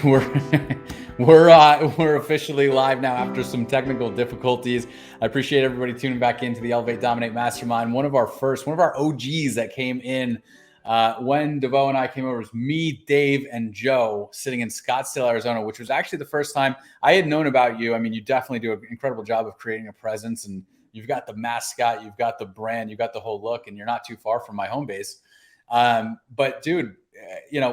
We're we're officially live now after some technical difficulties. I appreciate everybody tuning back into the Elevate Dominate Mastermind. One of our OGs that came in when DeVoe and I came over was me, Dave, and Joe sitting in Scottsdale, Arizona, which was actually the first time I had known about you. I mean, you definitely do an incredible job of creating a presence, and you've got the mascot, you've got the brand, you've got the whole look, and you're not too far from my home base. But dude,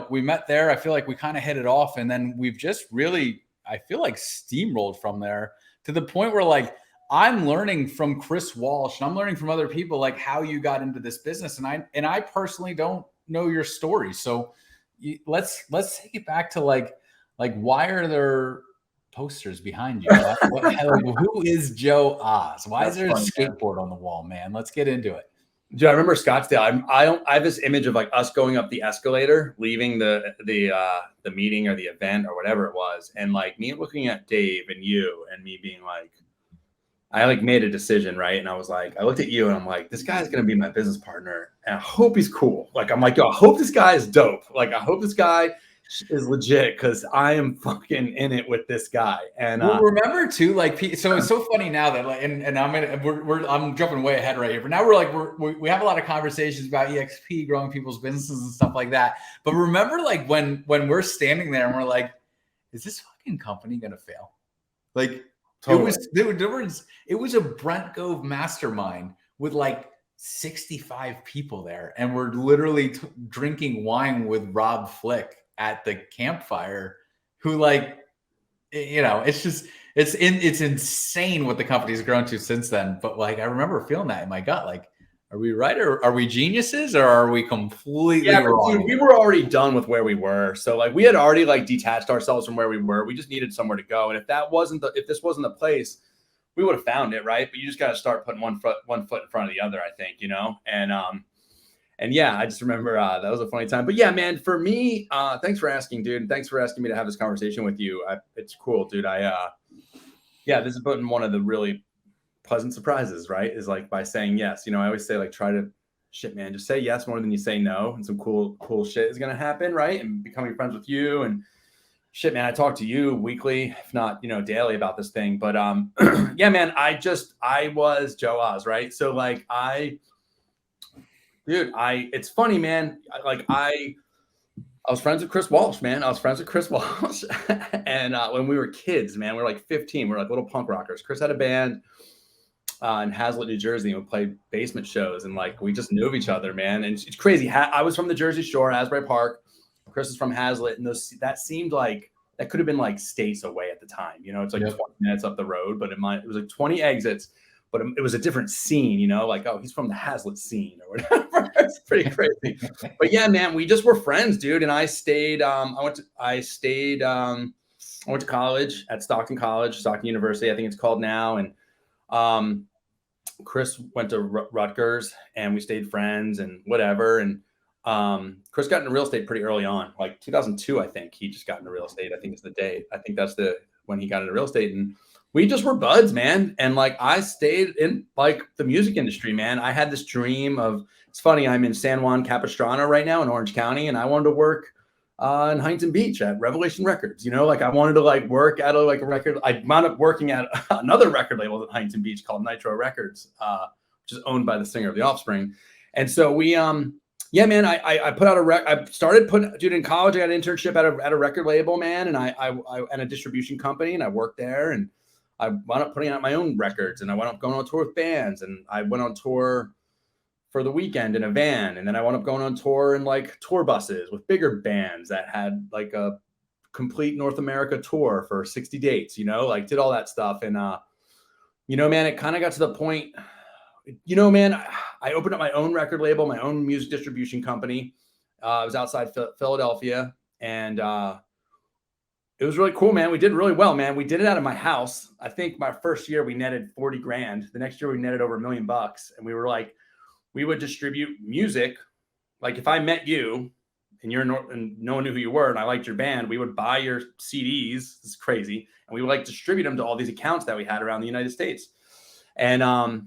we met there. I feel like we kind of hit it off, and then we've just really, I feel like, steamrolled from there to the point where like I'm learning from Chris Walsh and I'm learning from other people like how you got into this business. And I personally don't know your story. So let's take it back to like why are there posters behind you? Who is Joe Oz? Why is there a skateboard on the wall, man? Let's get into it. Dude, I remember Scottsdale. I have this image of like us going up the escalator, leaving the meeting or the event or whatever it was, and like me looking at Dave and you and me being like, I like made a decision, right? And I was like, I looked at you and I'm like, this guy's gonna be my business partner, and I hope he's cool. Like I'm like, yo, I hope this guy is dope. Like I hope this guy is legit because I am fucking in it with this guy. And remember too, like, so it's so funny now that like, and I'm jumping way ahead right here, but now we have a lot of conversations about EXP, growing people's businesses and stuff like that. But remember, like when we're standing there and we're like, is this fucking company gonna fail? Like totally. It was a Brent Gove mastermind with like 65 people there, and we're literally drinking wine with Rob Flick at the campfire, who like, it's insane what the company's grown to since then. But like, I remember feeling that in my gut, like, are we right, or are we geniuses, or are we completely wrong? Dude, we were already done with where we were. So like we had already like detached ourselves from where we were. We just needed somewhere to go. And if this wasn't the place, we would have found it, right? But you just got to start putting one foot in front of the other, I think, And yeah, I just remember that was a funny time. But yeah, man, for me, thanks for asking, dude. Thanks for asking me to have this conversation with you. It's cool, dude. This has been one of the really pleasant surprises, right? Is like by saying yes. I always say like man, just say yes more than you say no, and some cool shit is gonna happen, right? And becoming friends with you and shit, man. I talk to you weekly, if not daily, about this thing. But yeah, man, I was Joe Oz, right? So like it's funny, man. I was friends with Chris Walsh, man. And when we were kids, man, we were like 15. We were like little punk rockers. Chris had a band in Hazlet, New Jersey, and we played basement shows. And like, we just knew of each other, man. And it's crazy. I was from the Jersey Shore, Asbury Park. Chris is from Hazlet. And that seemed like that could have been like states away at the time. It's like 20 minutes up the road, but it was like 20 exits. But it was a different scene, like, oh, he's from the Hazlet scene or whatever. It's pretty crazy. But yeah, man, we just were friends, dude. And I stayed. I went to college at Stockton University, I think it's called now. And Chris went to Rutgers, and we stayed friends and whatever. And Chris got into real estate pretty early on, like 2002, I think. He just got into real estate. I think it's the date. I think that's when he got into real estate. And we just were buds, man. And like, I stayed in like the music industry, man. I had this dream of, it's funny, I'm in San Juan Capistrano right now in Orange County, and I wanted to work in Huntington Beach at Revelation Records. Like I wanted to like work at a record. I wound up working at another record label at Huntington Beach called Nitro Records, which is owned by the singer of The Offspring. And so we, yeah, man, I put out dude, in college, I got an internship at a record label, man. And I and a distribution company, and I worked there, and I wound up putting out my own records, and I wound up going on tour with bands, and I went on tour for the weekend in a van. And then I wound up going on tour in like tour buses with bigger bands that had like a complete North America tour for 60 dates, like did all that stuff. And, man, it kind of got to the point, man, I opened up my own record label, my own music distribution company. It was outside Philadelphia, and it was really cool, man. We did really well, man. We did it out of my house. I think my first year we netted 40 grand. The next year we netted over $1 million. And we were like, we would distribute music. Like if I met you and and no one knew who you were and I liked your band, we would buy your CDs. This is crazy. And we would like distribute them to all these accounts that we had around the United States. And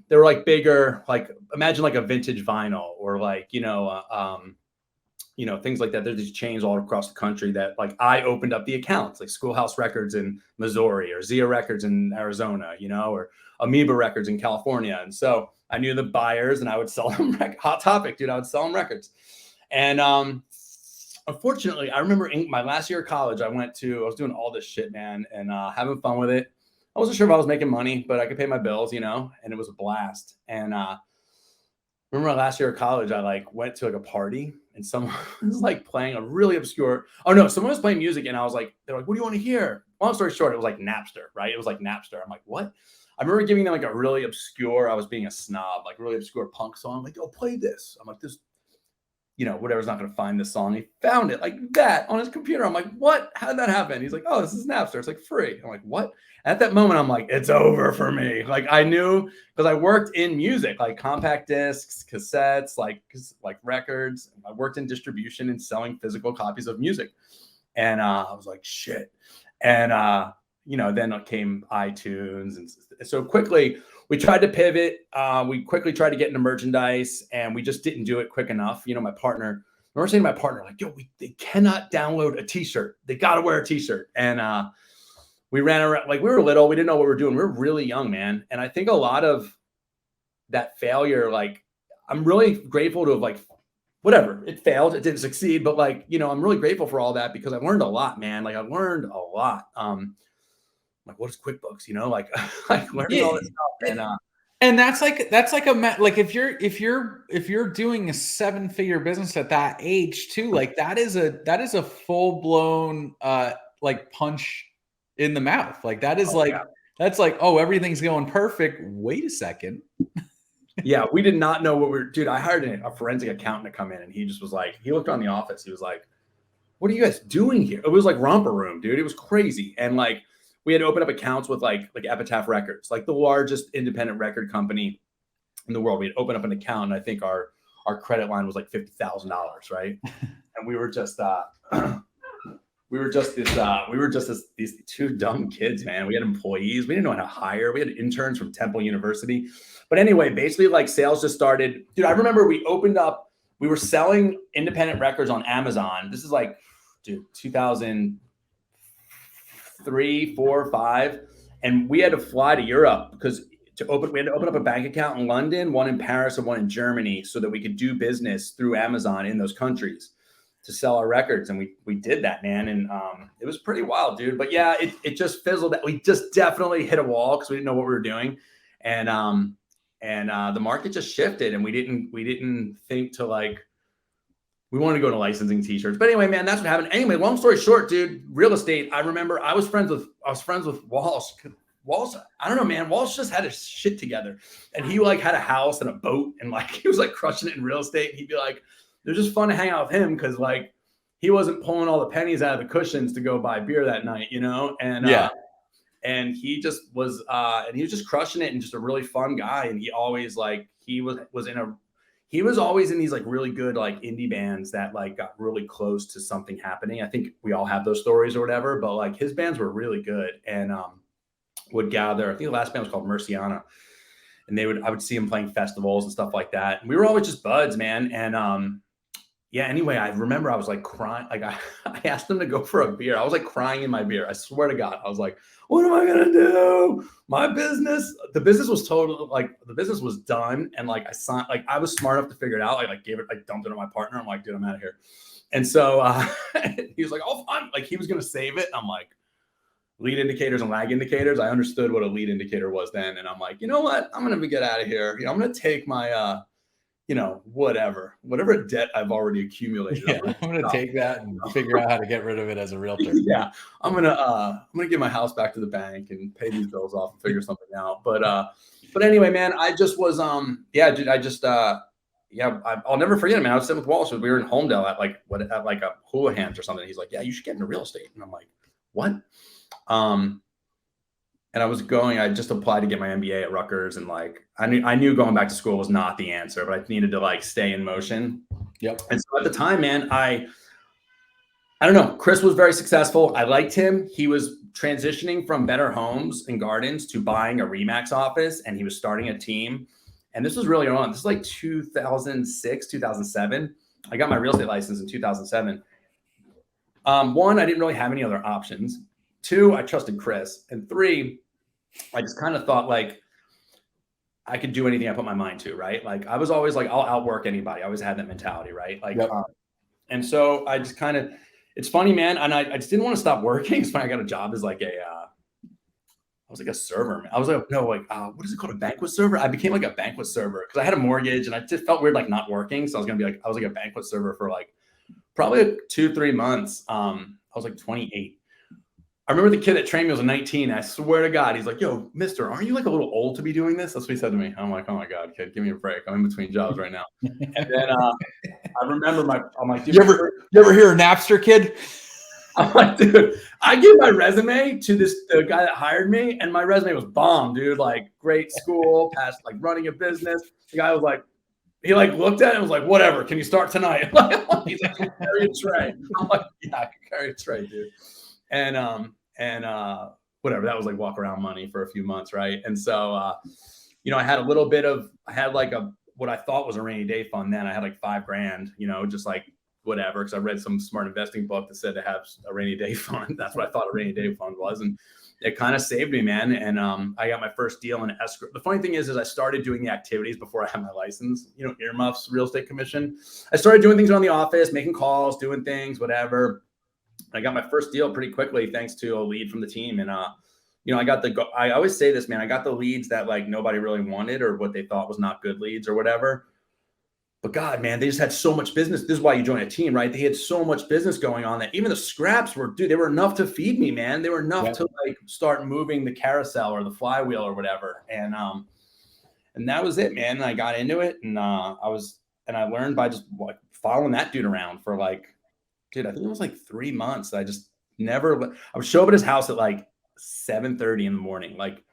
they were like bigger, like imagine like a vintage vinyl or like, you know, things like that. There's these chains all across the country that like I opened up the accounts, like Schoolhouse Records in Missouri or Zia Records in Arizona, you know, or Amoeba Records in California. And so I knew the buyers and I would sell them Hot Topic, dude. I would sell them records. And unfortunately, I remember in my last year of college, I was doing all this shit, man, and having fun with it. I wasn't sure if I was making money, but I could pay my bills, you know, and it was a blast. And remember my last year of college, I like went to like a party and someone was like playing a really obscure, someone was playing music and I was like, they're like, what do you want to hear? Long story short, it was like Napster, right? It was like Napster. I'm like, what? I remember giving them like a really obscure, I was being a snob, like really obscure punk song. I'm like, yo, play this. I'm like, this, you know, whatever's not going to find this song. He found it like that on his computer. I'm like, what? How did that happen? He's like, oh, this is Napster. It's like free. I'm like, what? At that moment, I'm like, it's over for me. Like I knew because I worked in music, like compact discs, cassettes, like records. I worked in distribution and selling physical copies of music. And I was like, shit. And, you know, then came iTunes. And so quickly we tried to pivot. We quickly tried to get into merchandise and we just didn't do it quick enough. You know, I remember saying to my partner, like, yo, they cannot download a t-shirt. They got to wear a t-shirt. And, we ran around like we were little. We didn't know what we were doing. We were really young, man. And I think a lot of that failure, like I'm really grateful to have like, whatever, it failed. It didn't succeed. But like, you know, I'm really grateful for all that because I learned a lot, man. Like I learned a lot. Like what is QuickBooks, you know, like, like learning all this stuff. And that's like like if you're doing a 7-figure business at that age too, like that is a full blown like punch in the mouth. Like that is that's like, oh, everything's going perfect. Wait a second. Yeah, we did not know dude, I hired a forensic accountant to come in and he just was like, he looked around the office. He was like, what are you guys doing here? It was like romper room, dude. It was crazy. And like, we had to open up accounts with like Epitaph Records, like the largest independent record company in the world. We had opened up an account and I think our credit line was like $50,000, right? And we were just, these two dumb kids, man. We had employees. We didn't know how to hire. We had interns from Temple University. But anyway, basically like sales just started. Dude, I remember we were selling independent records on Amazon. This is like, dude, 2003, 4, 5. And we had to fly to Europe because we had to open up a bank account in London, one in Paris and one in Germany so that we could do business through Amazon in those countries to sell our records. And we did that, man. And it was pretty wild, dude. But yeah, it just fizzled. We just definitely hit a wall because we didn't know what we were doing. And the market just shifted and we didn't think to like, we wanted to go to licensing t-shirts. But anyway, man, that's what happened. Anyway, long story short, dude, real estate. I remember I was friends with Walsh. Walsh, I don't know, man. Walsh just had his shit together. And he like had a house and a boat and like he was like crushing it in real estate. And he'd be like, it was just fun to hang out with him because like he wasn't pulling all the pennies out of the cushions to go buy beer that night, you know? And and he just was and he was just crushing it and just a really fun guy. And he always like he was always in these like really good like indie bands that like got really close to something happening. I think we all have those stories or whatever, but like his bands were really good and would gather. I think the last band was called Murciana. And I would see him playing festivals and stuff like that. And we were always just buds, man. And yeah, anyway, I remember I was like crying. Like I asked him to go for a beer. I was like crying in my beer. I swear to God. I was like, what am I going to do? The business was total, like the business was done. And like I was smart enough to figure it out. I dumped it on my partner. I'm like, dude, I'm out of here. And so he was like, oh, fine. Like he was going to save it. And I'm like, lead indicators and lag indicators. I understood what a lead indicator was then. And I'm like, you know what? I'm going to get out of here. You know, I'm going to take my, you know, whatever debt I've already accumulated. Yeah, I'm going to take that and figure out how to get rid of it as a realtor. Yeah. I'm going to give my house back to the bank and pay these bills off and figure something out. But anyway, man, I just was, dude, I'll never forget it, man. I was sitting with Walsh. We were in Homedale at a Houlihan's or something. He's like, yeah, you should get into real estate. And I'm like, what? And I just applied to get my MBA at Rutgers. And like, I knew going back to school was not the answer, but I needed to like stay in motion. Yep. And so at the time, man, I don't know. Chris was very successful. I liked him. He was transitioning from Better Homes and Gardens to buying a Remax office. And he was starting a team. And this was really on. This is like 2006, 2007. I got my real estate license in 2007. One, I didn't really have any other options. Two, I trusted Chris. And three, I just kind of thought like I could do anything I put my mind to, right? Like I was always like, I'll outwork anybody. I always had that mentality, right? Like, Yep. and so I just kind of, it's funny, man. And I just didn't want to stop working. It's funny. I got a job as like I was like a server, man. I was like, no, like, what is it called? A banquet server? I became like a banquet server because I had a mortgage and I just felt weird, like not working. So I was going to be like, I was like a banquet server for like probably like 2-3 months. I was like 28. I remember the kid that trained me was 19. I swear to God, he's like, yo, mister, aren't you like a little old to be doing this? That's what he said to me. I'm like, oh my God, kid, give me a break. I'm in between jobs right now. And then I remember I'm like, dude, you ever hear a Napster, kid? I'm like, dude, I gave my resume to the guy that hired me, and my resume was bomb, dude. Like, great school, past like running a business. The guy was like, he like looked at it and was like, whatever, can you start tonight? He's like, carry a tray. I'm like, yeah, I can carry a tray, dude. And whatever, that was like walk around money for a few months, right? And so you know, I had like what I thought was a rainy day fund. Then I had like $5,000, you know, just like whatever, because I read some smart investing book that said to have a rainy day fund. That's what I thought a rainy day fund was, and it kind of saved me, man. And I got my first deal in escrow. The funny thing is I started doing the activities before I had my license. You know, earmuffs, real estate commission. I started doing things around the office, making calls, doing things, whatever. I got my first deal pretty quickly thanks to a lead from the team. And you know, I always say this, man, I got the leads that like nobody really wanted or what they thought was not good leads or whatever. But God, man, they just had so much business. This is why you join a team, right? They had so much business going on that even the scraps were, dude, they were enough to feed me, man. They were enough to like start moving the carousel or the flywheel or whatever. And that was it, man. And I got into it, and I learned by just like following that dude around for like, dude, I think it was like 3 months. I just never, I would show up at his house at like 7:30 in the morning. Like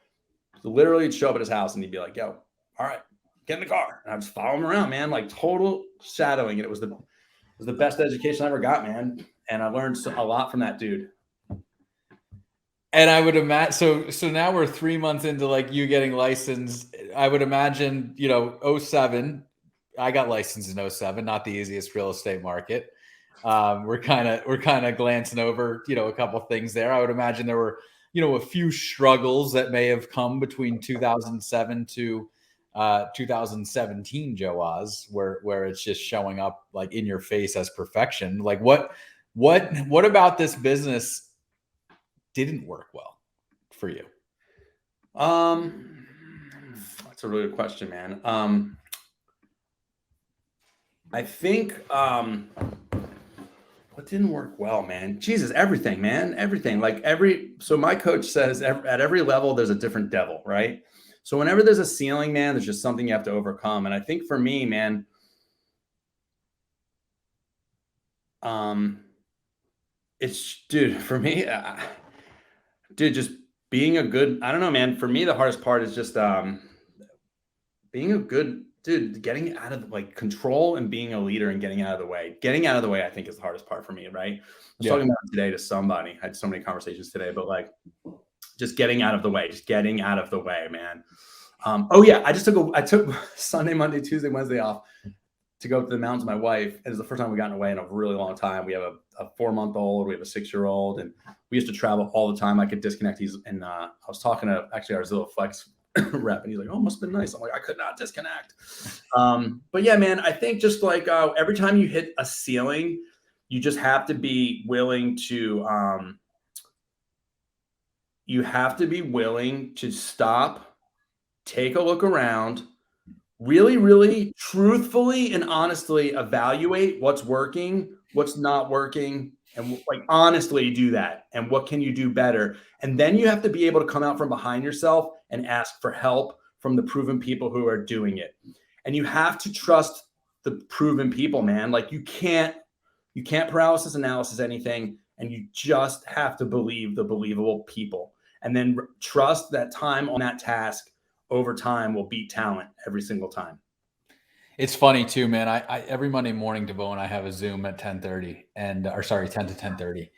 literally show up at his house and he'd be like, yo, all right, get in the car. And I'd just follow him around, man, like total shadowing. And it was the best education I ever got, man. And I learned a lot from that dude. And I would imagine, so now we're 3 months into like you getting licensed. I would imagine, you know, 07, I got licensed in 07, not the easiest real estate market. We're kind of glancing over, you know, a couple things there. I would imagine there were, you know, a few struggles that may have come between 2007 to 2017, Joe Oz, where it's just showing up like in your face as perfection. Like what about this business didn't work well for you? That's a really good question, man. I think what didn't work well, man? Jesus, everything, man. Everything. Like so my coach says at every level, there's a different devil, right? So whenever there's a ceiling, man, there's just something you have to overcome. And I think for me, man, it's, dude, for me, dude, just being a good, I don't know, man. For me, the hardest part is just being a good dude, getting out of like control and being a leader and getting out of the way. Getting out of the way, I think, is the hardest part for me, right? I was talking about it today to somebody. I had so many conversations today, but like just getting out of the way, man. Oh yeah, I took Sunday, Monday, Tuesday, Wednesday off to go up to the mountains with my wife. It was the first time we gotten away in a really long time. We have a 4-month-old, we have a 6-year-old, and we used to travel all the time. I could disconnect these. And I was talking to actually our Zillow Flex rep, and he's like, oh, must have been nice. I'm like, I could not disconnect. But yeah, man, I think just like every time you hit a ceiling, you just have to be willing to stop, take a look around, really, really truthfully and honestly evaluate what's working, what's not working, and like honestly do that. And what can you do better? And then you have to be able to come out from behind yourself and ask for help from the proven people who are doing it. And you have to trust the proven people, man. Like you can't paralysis analysis anything, and you just have to believe the believable people. And then trust that time on that task over time will beat talent every single time. It's funny too, man. I every Monday morning, DeVoe and I have a Zoom at 10:30 10 to 10:30.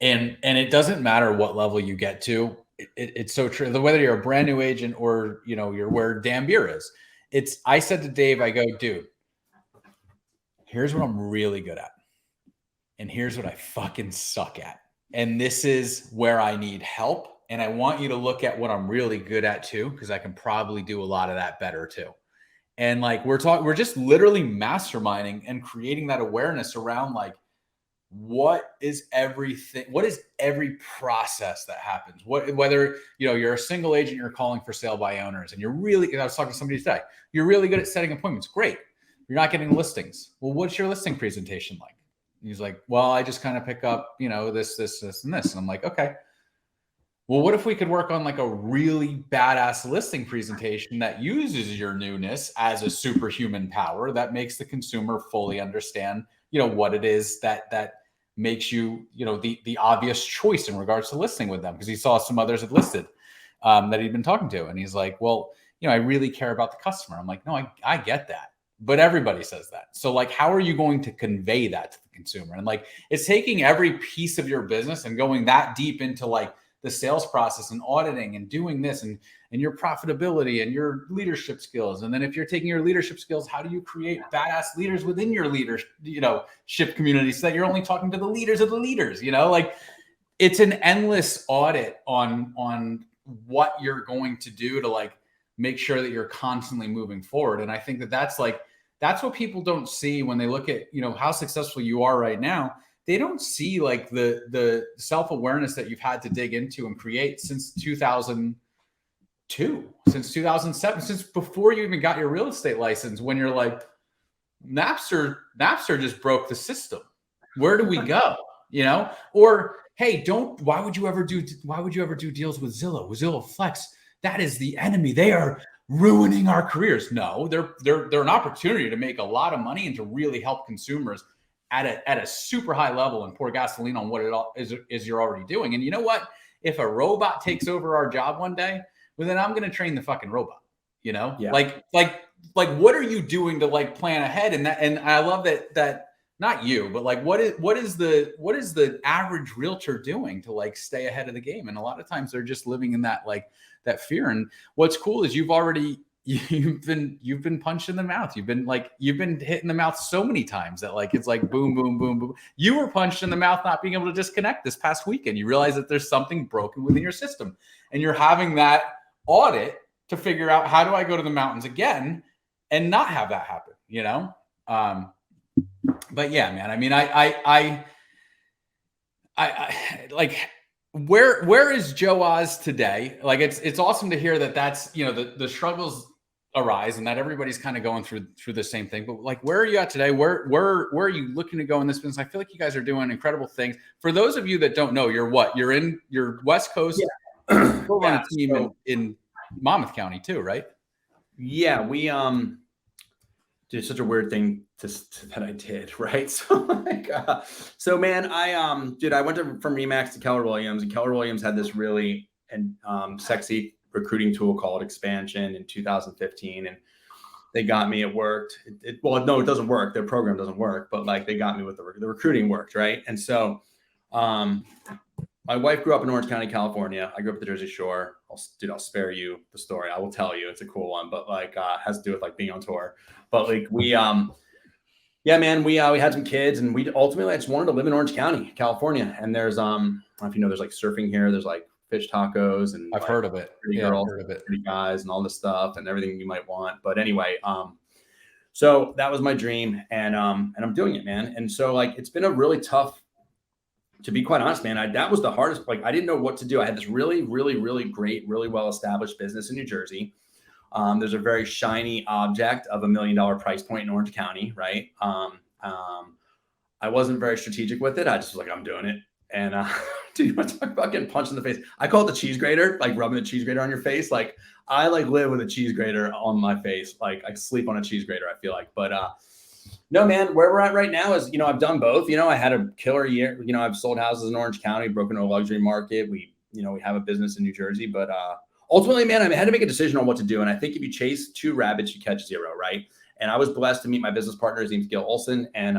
And it doesn't matter what level you get to. It's so true. Whether you're a brand new agent or, you know, you're where Dan Beer is. I said to Dave, I go, dude, here's what I'm really good at. And here's what I fucking suck at. And this is where I need help. And I want you to look at what I'm really good at too, because I can probably do a lot of that better too. And like we're just literally masterminding and creating that awareness around like, what is every process that happens, whether you're a single agent, you're calling for sale by owners, and I was talking to somebody today, you're really good at setting appointments, great, you're not getting listings. Well, what's your listing presentation like? And he's like, well, I just kind of pick up this and this. And I'm like, okay, well, what if we could work on like a really badass listing presentation that uses your newness as a superhuman power that makes the consumer fully understand what it is that makes you, the obvious choice in regards to listing with them, because he saw some others had listed that he'd been talking to. And he's like, well, I really care about the customer. I'm like, no, I get that. But everybody says that. So like, how are you going to convey that to the consumer? And like, it's taking every piece of your business and going that deep into like the sales process and auditing and doing this and your profitability and your leadership skills. And then if you're taking your leadership skills, how do you create badass leaders within your ship community so that you're only talking to the leaders of the leaders, like it's an endless audit on what you're going to do to like make sure that you're constantly moving forward. And I think that's what people don't see when they look at, how successful you are right now. They don't see like the self-awareness that you've had to dig into and create since 2002, since 2007, since before you even got your real estate license, when you're like, Napster just broke the system. Where do we go? Or, hey, why would you ever do deals with Zillow, Flex? That is the enemy. They are ruining our careers. No, they're an opportunity to make a lot of money and to really help consumers at a super high level and pour gasoline on what it all is you're already doing. And you know what? If a robot takes over our job one day, well, then I'm going to train the fucking robot, Yeah. Like what are you doing to like plan ahead? And I love that not you, but like, what is the average realtor doing to like stay ahead of the game? And a lot of times they're just living in that, like that fear. And what's cool is you've been punched in the mouth. You've been hit in the mouth so many times that like, it's like boom, boom, boom, boom. You were punched in the mouth, not being able to disconnect this past weekend. You realize that there's something broken within your system and you're having that audit to figure out, how do I go to the mountains again and not have that happen, but yeah, man, I mean, I like, where is Joe Oz today? Like, it's awesome to hear that's, the struggles arise and that everybody's kind of going through the same thing. But like, where are you at today? Where are you looking to go in this business? I feel like you guys are doing incredible things. For those of you that don't know, you're West Coast. Yeah. We'll run a team in Monmouth County too, right? Yeah, we did such a weird thing that I did, right? So man, I went from Remax to Keller Williams, and Keller Williams had this really sexy recruiting tool called Expansion in 2015, and they got me. It worked. Well, no, it doesn't work. Their program doesn't work, but like they got me with the recruiting worked, right? And so, my wife grew up in Orange County, California. I grew up at the Jersey Shore. I'll spare you the story. I will tell you, it's a cool one, but like has to do with like being on tour. But like we man, we had some kids, and we ultimately I just wanted to live in Orange County, California. And there's I don't know if you know, there's like surfing here. There's like fish tacos, and I've heard of it. Pretty girls, I've heard of it. Pretty guys, and all this stuff, and everything you might want. But anyway, so that was my dream, and I'm doing it, man. And so like it's been a really tough. To be quite honest, man, that was the hardest. Like, I didn't know what to do. I had this really, really, really great, really well-established business in New Jersey. There's a very shiny object of $1 million price point in Orange County, right? I wasn't very strategic with it. I just was like, I'm doing it. And dude, you want to talk about getting punched in the face? I call it the cheese grater, like rubbing the cheese grater on your face. Like, I like live with a cheese grater on my face. Like, I sleep on a cheese grater, I feel like. But no, man, where we're at right now is, I've done both. I had a killer year. I've sold houses in Orange County, broken into a luxury market. We have a business in New Jersey, but ultimately, man, I had to make a decision on what to do. And I think if you chase 2 rabbits, you catch 0, right? And I was blessed to meet my business partner. His name's Gil Olson. And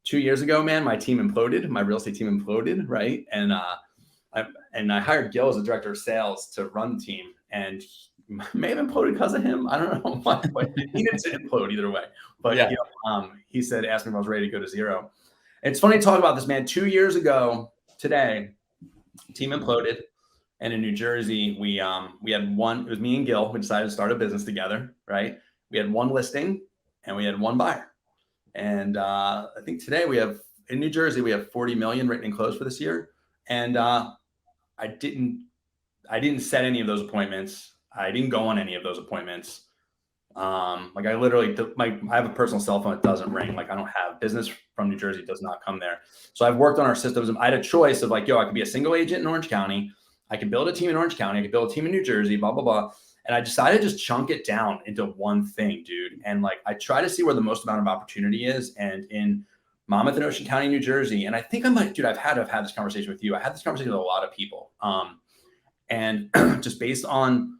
2 years ago, man, my team imploded. My real estate team imploded, right? And I hired Gil as a director of sales to run the team. And may have imploded because of him. I don't know what, but he needed to implode either way. But Yeah. he said, asked me if I was ready to go to zero. It's funny to talk about this, man. 2 years ago today, team imploded. And in New Jersey, we had one, it was me and Gil, we decided to start a business together, right? We had one listing and we had one buyer. And I think today in New Jersey, we have 40 million written and closed for this year. And I didn't set any of those appointments. I didn't go on any of those appointments. Like I literally, I have a personal cell phone. It doesn't ring. Like I don't have business from New Jersey. Does not come there. So I've worked on our systems. I had a choice of like, I could be a single agent in Orange County. I could build a team in Orange County. I could build a team in New Jersey, blah, blah, blah. And I decided to just chunk it down into one thing, dude. And like, I try to see where the most amount of opportunity is. And in Monmouth and Ocean County, New Jersey. And I think I'm like, dude, I've had this conversation with you. I had this conversation with a lot of people. And just based on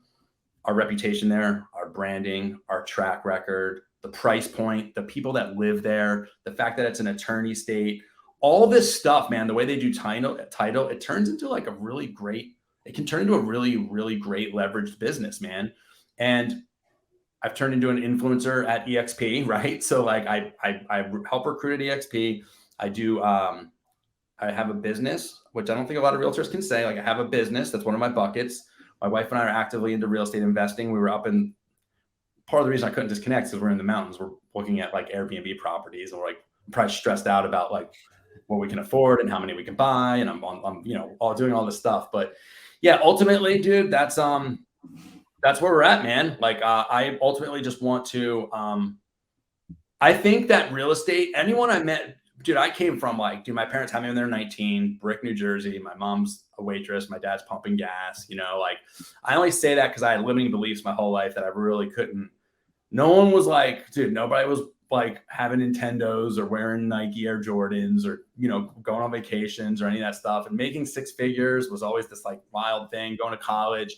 our reputation there, our branding, our track record, the price point, the people that live there, the fact that it's an attorney state, all this stuff, man, the way they do title, it turns into like it can turn into a really, really great leveraged business, man. And I've turned into an influencer at EXP, right? So like I help recruit at EXP. I do, I have a business, which I don't think a lot of realtors can say. Like I have a business. That's one of my buckets. My wife and I are actively into real estate investing. We were up in, part of the reason I couldn't disconnect is we're in the mountains. We're looking at like Airbnb properties and we're like probably stressed out about like what we can afford and how many we can buy. And I'm all doing all this stuff. But yeah, ultimately, dude, that's where we're at, man. Like I ultimately just want to, I think that real estate, anyone I met, dude, I came from like, dude, my parents had me when they were 19, Brick, New Jersey. My mom's a waitress. My dad's pumping gas, like I only say that because I had limiting beliefs my whole life that I really couldn't. No one was like, dude, nobody was like having Nintendos or wearing Nike Air Jordans or, going on vacations or any of that stuff. And making six figures was always this like wild thing, going to college.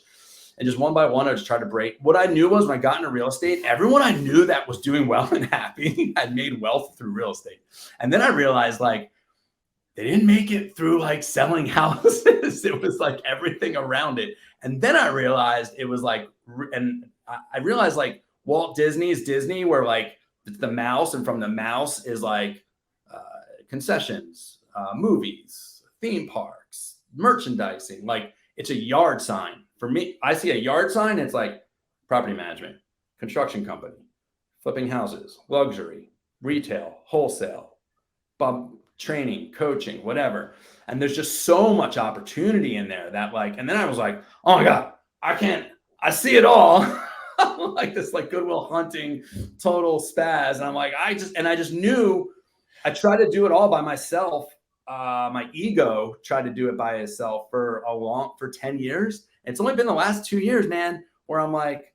And just one by one, I just tried to break. What I knew was when I got into real estate, everyone I knew that was doing well and happy had made wealth through real estate. And then I realized like, they didn't make it through like selling houses. It was like everything around it. And then I realized it was like, and I realized like Walt Disney's Disney, where like it's the mouse, and from the mouse is like concessions, movies, theme parks, merchandising. Like it's a yard sign. For me, I see a yard sign. It's like property management, construction company, flipping houses, luxury, retail, wholesale, training, coaching, whatever. And there's just so much opportunity in there that like, and then I was like, oh my God, I see it all. Like this, like Goodwill Hunting, total spaz. And I'm like, I just knew I tried to do it all by myself. My ego tried to do it by itself for 10 years. It's only been the last 2 years, man, where I'm like,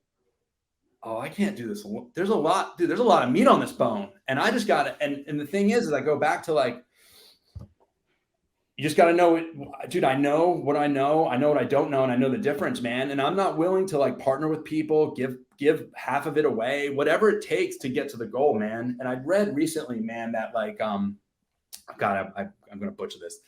oh, I can't do this. There's a lot of meat on this bone. And I just got it. And the thing is I go back to like, you just got to know it, dude. I know what I know. I know what I don't know. And I know the difference, man. And I'm not willing to like partner with people, give half of it away, whatever it takes to get to the goal, man. And I read recently, man, that like, God, I'm going to butcher this.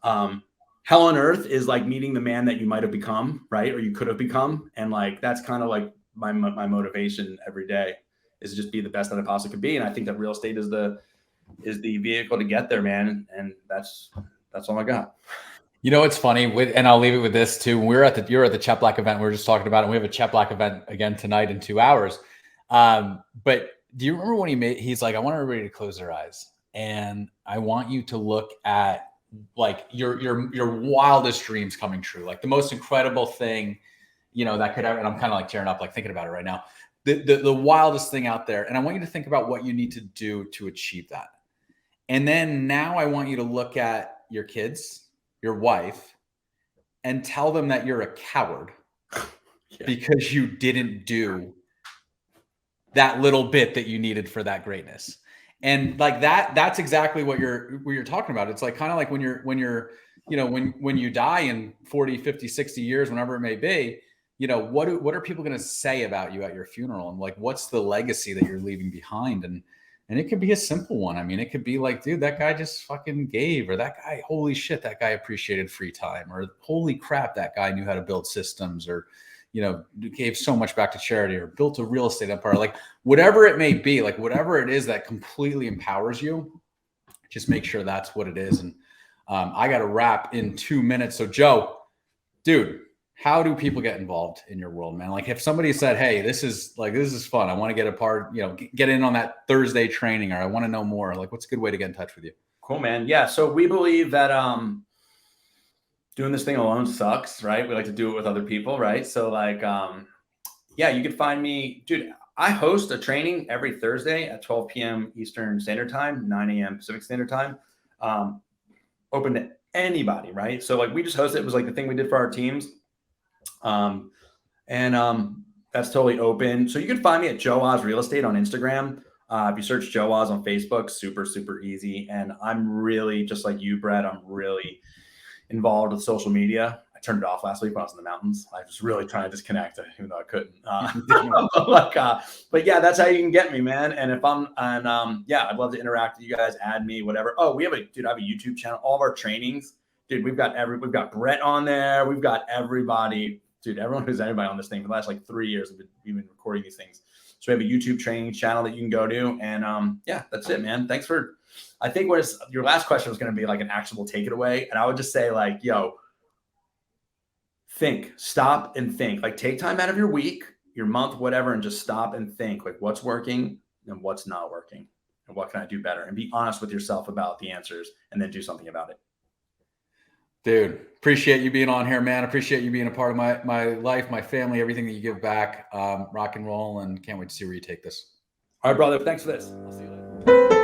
Hell on earth is like meeting the man that you might have become, right? Or you could have become. And like, that's kind of like my motivation every day is just be the best that I possibly could be. And I think that real estate is the vehicle to get there, man. And that's all I got. It's funny and I'll leave it with this too. You're at the Chet Black event. We were just talking about it. And we have a Chet Black event again tonight in 2 hours. But do you remember when he's like, I want everybody to close their eyes and I want you to look at like your wildest dreams coming true, like the most incredible thing, that could ever, and I'm kind of like tearing up, like thinking about it right now, the wildest thing out there. And I want you to think about what you need to do to achieve that. And then now I want you to look at your kids, your wife, and tell them that you're a coward because you didn't do that little bit that you needed for that greatness. And like that's exactly what you're talking about. It's like kind of like when you die in 40, 50, 60 years, whenever it may be, what are people going to say about you at your funeral? And like, what's the legacy that you're leaving behind? And it could be a simple one. I mean, it could be like, dude, that guy just fucking gave, or that guy, holy shit, that guy appreciated free time, or holy crap, that guy knew how to build systems, or, gave so much back to charity or built a real estate empire, like whatever it may be, like whatever it is that completely empowers you, just make sure that's what it is. And I got to wrap in 2 minutes. So Joe, dude, how do people get involved in your world, man? Like if somebody said, hey, this is fun, I want to get a part, get in on that Thursday training, or I want to know more, like what's a good way to get in touch with you? Cool, man. Yeah. So we believe that doing this thing alone sucks, right? We like to do it with other people, right? So like, yeah, you can find me, dude. I host a training every Thursday at 12 p.m. Eastern Standard Time, 9 a.m. Pacific Standard Time. Open to anybody, right? So like we just hosted, it was like the thing we did for our teams. That's totally open. So you can find me at Joe Oz Real Estate on Instagram. If you search Joe Oz on Facebook, super, super easy. And I'm really, just like you, Brett, I'm really involved with social media. I turned it off last week when I was in the mountains. I was really trying to disconnect, even though I couldn't. But yeah, that's how you can get me, man. And yeah, I'd love to interact with you guys. Add me, whatever. Oh, I have a YouTube channel. All of our trainings, dude. We've got Brett on there. We've got everybody, dude. Everyone who's anybody on this thing for the last like 3 years. We've been recording these things. So we have a YouTube training channel that you can go to. And yeah, that's it, man. Thanks for. I think your last question was going to be like an actionable take it away, and I would just say like, yo. Think, stop and think, like take time out of your week, your month, whatever, and just stop and think like what's working and what's not working and what can I do better, and be honest with yourself about the answers and then do something about it. Dude, appreciate you being on here, man. Appreciate you being a part of my life, my family, everything that you give back. Rock and roll, and can't wait to see where you take this. All right, brother. Thanks for this. I'll see you later.